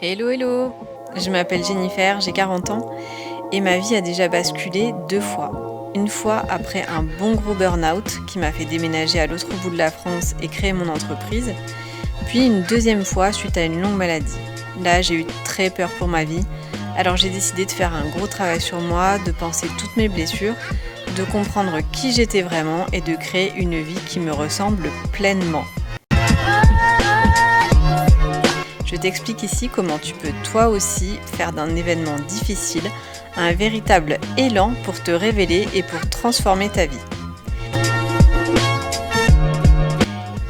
Hello hello, je m'appelle Jennifer, j'ai 40 ans et ma vie a déjà basculé 2 fois. Une fois après un bon gros burn-out qui m'a fait déménager à l'autre bout de la France et créer mon entreprise, puis une deuxième fois suite à une longue maladie. Là j'ai eu très peur pour ma vie, alors j'ai décidé de faire un gros travail sur moi, de penser toutes mes blessures, de comprendre qui j'étais vraiment et de créer une vie qui me ressemble pleinement. Je t'explique ici comment tu peux toi aussi faire d'un événement difficile un véritable élan pour te révéler et pour transformer ta vie.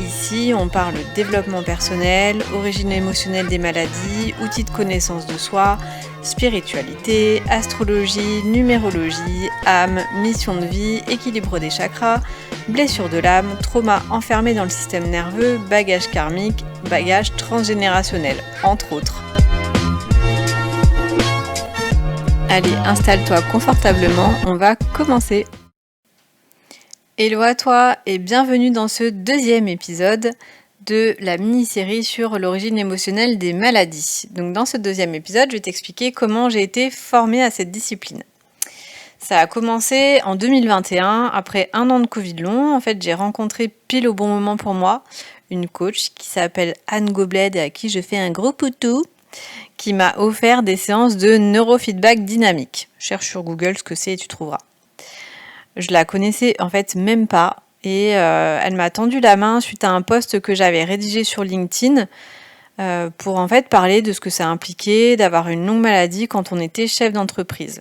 Ici, on parle développement personnel, origine émotionnelle des maladies, outils de connaissance de soi, spiritualité, astrologie, numérologie, âme, mission de vie, équilibre des chakras, blessure de l'âme, trauma enfermé dans le système nerveux, bagage karmique, bagage transgénérationnel, entre autres. Allez, installe-toi confortablement, on va commencer. Hello à toi et bienvenue dans ce deuxième épisode de la mini-série sur l'origine émotionnelle des maladies. Donc dans ce deuxième épisode, je vais t'expliquer comment j'ai été formée à cette discipline. Ça a commencé en 2021, après un an de Covid long. En fait, j'ai rencontré pile au bon moment pour moi une coach qui s'appelle Anne Gobled et à qui je fais un gros poutou, qui m'a offert des séances de neurofeedback dynamique. Cherche sur Google ce que c'est et tu trouveras. Je la connaissais en fait même pas et elle m'a tendu la main suite à un post que j'avais rédigé sur LinkedIn pour en fait parler de ce que ça impliquait d'avoir une longue maladie quand on était chef d'entreprise.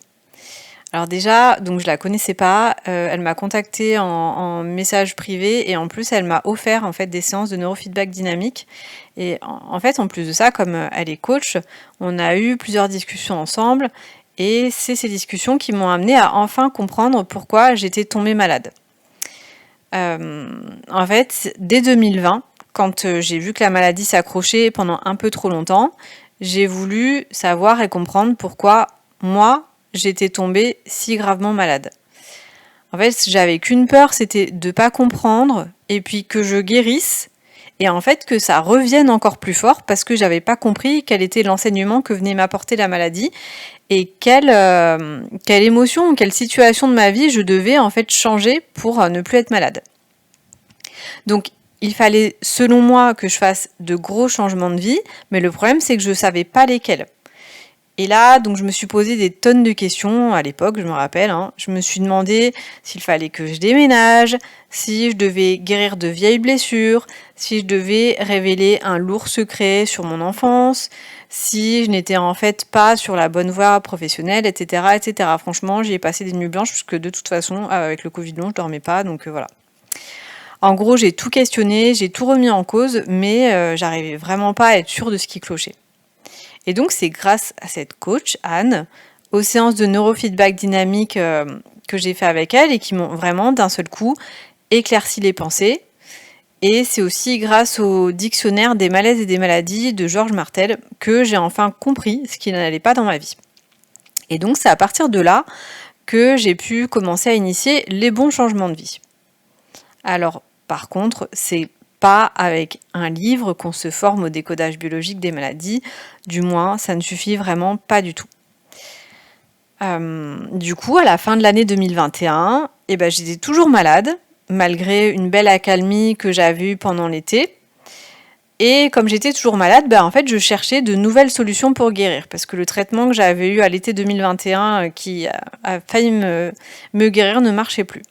Alors déjà, donc je la connaissais pas, elle m'a contactée en message privé et en plus elle m'a offert en fait des séances de neurofeedback dynamique. Et en fait, en plus de ça, comme elle est coach, on a eu plusieurs discussions ensemble et c'est ces discussions qui m'ont amenée à enfin comprendre pourquoi j'étais tombée malade. En fait, dès 2020, quand j'ai vu que la maladie s'accrochait pendant un peu trop longtemps, j'ai voulu savoir et comprendre pourquoi moi, j'étais tombée si gravement malade. En fait, j'avais qu'une peur, c'était de pas comprendre et puis que je guérisse et en fait que ça revienne encore plus fort parce que j'avais pas compris quel était l'enseignement que venait m'apporter la maladie et quelle émotion, quelle situation de ma vie je devais en fait changer pour ne plus être malade. Donc il fallait selon moi que je fasse de gros changements de vie, mais le problème c'est que je savais pas lesquels. Et là, donc je me suis posé des tonnes de questions à l'époque, je me rappelle. Je me suis demandé s'il fallait que je déménage, si je devais guérir de vieilles blessures, si je devais révéler un lourd secret sur mon enfance, si je n'étais en fait pas sur la bonne voie professionnelle, etc., etc. Franchement, j'y ai passé des nuits blanches puisque de toute façon, avec le Covid long, je dormais pas, donc voilà. En gros, j'ai tout questionné, j'ai tout remis en cause, mais j'arrivais vraiment pas à être sûre de ce qui clochait. Et donc, c'est grâce à cette coach, Anne, aux séances de neurofeedback dynamique que j'ai fait avec elle et qui m'ont vraiment, d'un seul coup, éclairci les pensées. Et c'est aussi grâce au dictionnaire des malaises et des maladies de Georges Martel que j'ai enfin compris ce qui n'allait pas dans ma vie. Et donc, c'est à partir de là que j'ai pu commencer à initier les bons changements de vie. Alors, par contre, c'est pas avec un livre qu'on se forme au décodage biologique des maladies, du moins ça ne suffit vraiment pas du tout. Du coup, à la fin de l'année 2021, j'étais toujours malade, malgré une belle accalmie que j'avais eue pendant l'été. Et comme j'étais toujours malade, en fait, je cherchais de nouvelles solutions pour guérir, parce que le traitement que j'avais eu à l'été 2021, qui a failli me guérir, ne marchait plus.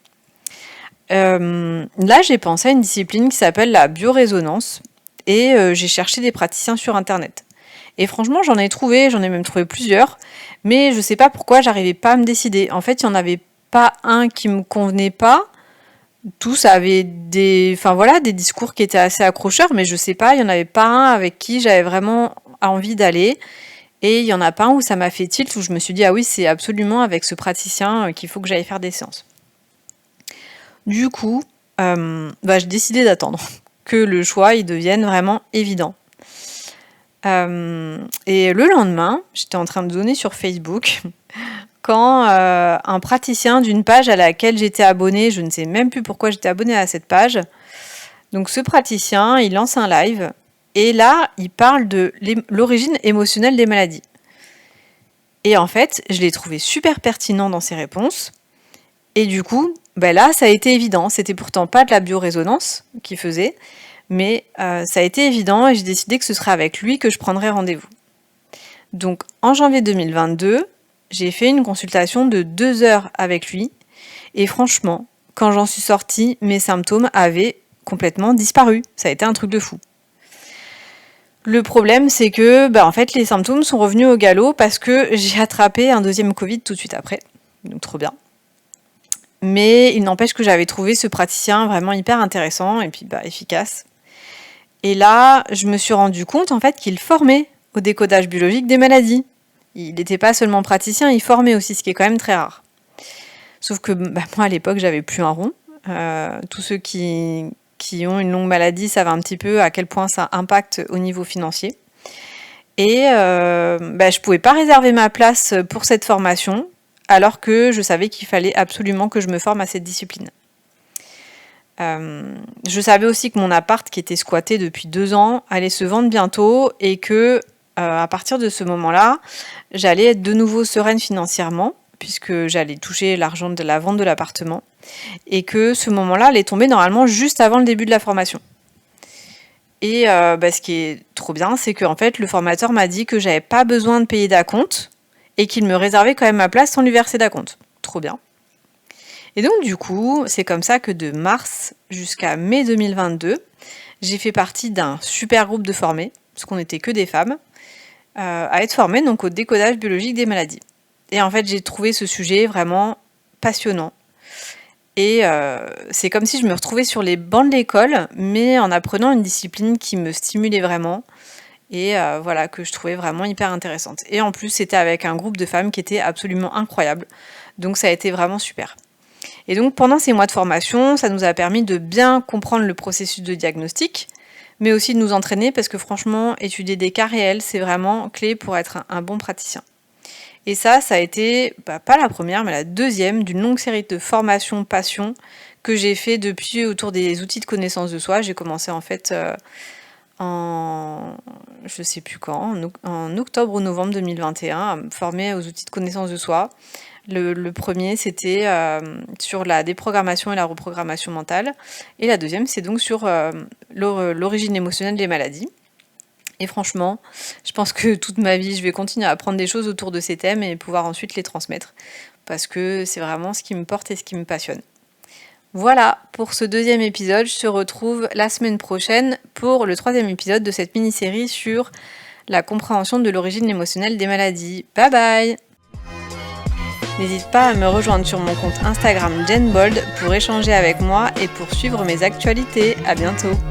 Là, j'ai pensé à une discipline qui s'appelle la biorésonance et j'ai cherché des praticiens sur internet. Et franchement, j'en ai même trouvé plusieurs, mais je sais pas pourquoi j'arrivais pas à me décider. En fait, il y en avait pas un qui me convenait pas. Tous avaient des discours qui étaient assez accrocheurs, mais je sais pas, il y en avait pas un avec qui j'avais vraiment envie d'aller. Et il y en a pas un où ça m'a fait tilt, où je me suis dit, ah oui, c'est absolument avec ce praticien qu'il faut que j'aille faire des séances. Du coup, j'ai décidé d'attendre que le choix il devienne vraiment évident. Et le lendemain, j'étais en train de donner sur Facebook quand un praticien d'une page à laquelle j'étais abonnée, je ne sais même plus pourquoi j'étais abonnée à cette page. Donc ce praticien, il lance un live Et là, il parle de l'origine émotionnelle des maladies. Et en fait, je l'ai trouvé super pertinent dans ses réponses. Et du coup, là, ça a été évident. C'était pourtant pas de la biorésonance qu'il faisait, mais ça a été évident et j'ai décidé que ce serait avec lui que je prendrais rendez-vous. Donc, en janvier 2022, j'ai fait une consultation de 2 heures avec lui. Et franchement, quand j'en suis sortie, mes symptômes avaient complètement disparu. Ça a été un truc de fou. Le problème, c'est que en fait, les symptômes sont revenus au galop parce que j'ai attrapé un deuxième Covid tout de suite après. Donc trop bien. Mais il n'empêche que j'avais trouvé ce praticien vraiment hyper intéressant et puis efficace. Et là, je me suis rendu compte en fait qu'il formait au décodage biologique des maladies. Il n'était pas seulement praticien, il formait aussi, ce qui est quand même très rare. Sauf que moi, à l'époque, j'avais plus un rond. Tous ceux qui ont une longue maladie savent un petit peu à quel point ça impacte au niveau financier. Et je pouvais pas réserver ma place pour cette formation, alors que je savais qu'il fallait absolument que je me forme à cette discipline. Je savais aussi que mon appart, qui était squatté depuis 2 ans, allait se vendre bientôt et que à partir de ce moment-là, j'allais être de nouveau sereine financièrement, puisque j'allais toucher l'argent de la vente de l'appartement, et que ce moment-là allait tomber normalement juste avant le début de la formation. Et ce qui est trop bien, c'est qu'en fait, le formateur m'a dit que j'avais pas besoin de payer d'acompte, et qu'il me réservait quand même ma place sans lui verser d'acompte. Trop bien. Et donc du coup, c'est comme ça que de mars jusqu'à mai 2022, j'ai fait partie d'un super groupe de formés, parce qu'on n'était que des femmes, à être formées donc au décodage biologique des maladies. Et en fait, j'ai trouvé ce sujet vraiment passionnant. Et c'est comme si je me retrouvais sur les bancs de l'école, mais en apprenant une discipline qui me stimulait vraiment et que je trouvais vraiment hyper intéressante. Et en plus, c'était avec un groupe de femmes qui était absolument incroyable. Donc ça a été vraiment super. Et donc pendant ces mois de formation, ça nous a permis de bien comprendre le processus de diagnostic, mais aussi de nous entraîner parce que franchement, étudier des cas réels, c'est vraiment clé pour être un bon praticien. Et ça a été, pas la première, mais la deuxième d'une longue série de formations passion que j'ai fait depuis autour des outils de connaissance de soi. J'ai commencé en fait je sais plus quand, en octobre ou novembre 2021, à me former aux outils de connaissance de soi. Le premier, c'était sur la déprogrammation et la reprogrammation mentale. Et la deuxième, c'est donc sur l'origine émotionnelle des maladies. Et franchement, je pense que toute ma vie, je vais continuer à apprendre des choses autour de ces thèmes et pouvoir ensuite les transmettre. Parce que c'est vraiment ce qui me porte et ce qui me passionne. Voilà pour ce deuxième épisode. Je te retrouve la semaine prochaine pour le 3e épisode de cette mini-série sur la compréhension de l'origine émotionnelle des maladies. Bye bye! N'hésite pas à me rejoindre sur mon compte Instagram Jenbold pour échanger avec moi et pour suivre mes actualités. À bientôt!